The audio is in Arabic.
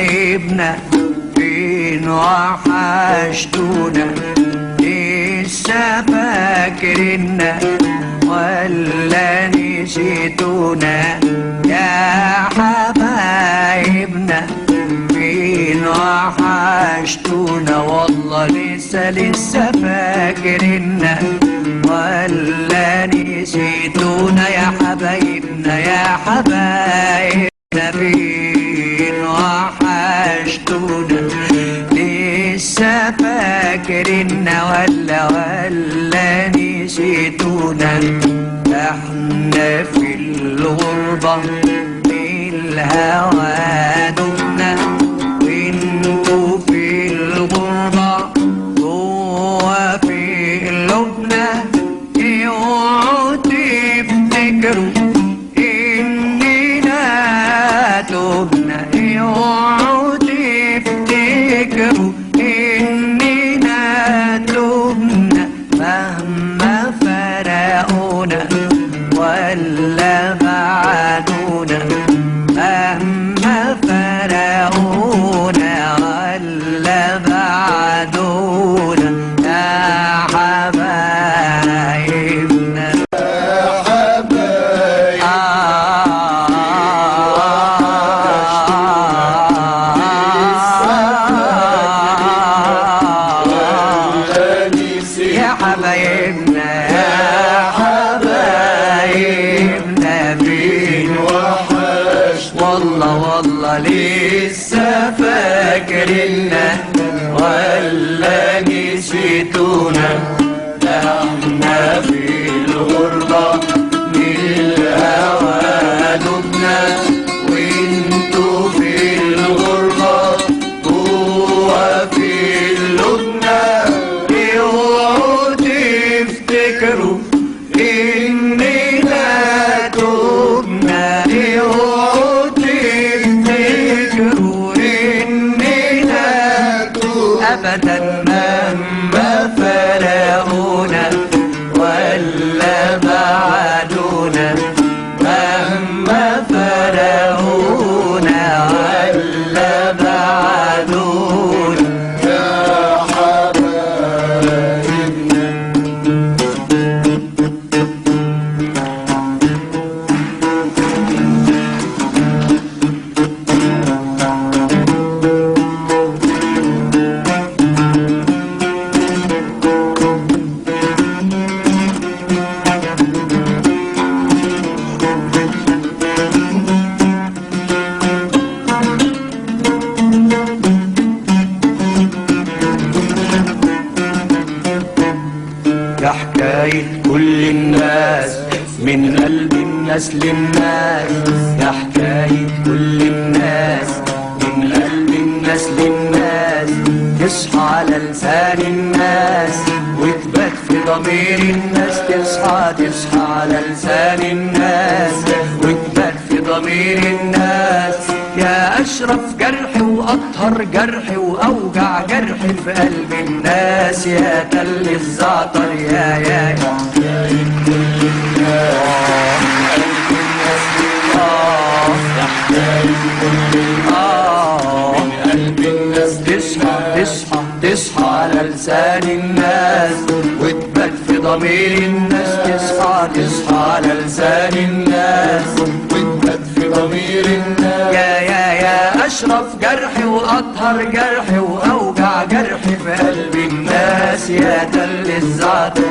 حبايبنا فين وحشتونا؟ لسه فاكريننا ولا نسيتونا؟ يا حبايبنا فين وحشتونا؟ والله لسه فاكريننا ولا نسيتونا؟ يا حبايبنا يا حبايبنا فين وحشتونا؟ لسه فاكريننا ولا نسيتونا؟ احنا في الغربة بالهوى دمنا، وانتوا في الغربة جوا في قلوبنا. اوعوا تفتكروا اننا تبنا، اوعوا تفتكروا اننا تبنا، مهما فرقونا ولا بعدونا، مهما فرقونا ولا بعدونا. يا حبايبنا يا حبايب يا حبايبنا يا حبايبنا فين وحش والله لسه فاكريننا ولا نسيتونا؟ احنا في الغربة بالهوى دبنا، وانتوا في الغربة جوا في قلوبنا. اوعوا تفتكروا اننا تبنا، اوعوا تفتكروا اننا ابدا، مهما فرقونا ولا بعدونا، مهما فرقونا ولا بعدونا. يا حبايبنا يا حكاية كل الناس من قلب الناس للناس، يا حكاية كل الناس من قلب الناس للناس. تصحى على لسان الناس وتبات في ضمير الناس، تصحى على لسان الناس وتبات في ضمير الناس. يا أشرف جرح وأطهر جرح وأوجع جرح في قلب الناس، يا تل الزعتر يا تصحى على لسان الناس وتبات في ضمير الناس، تصحى على لسان الناس وتبات في ضمير الناس. يا أشرف جرح وأطهر جرح وأوجع جرح في قلب الناس، يا تل الزعتر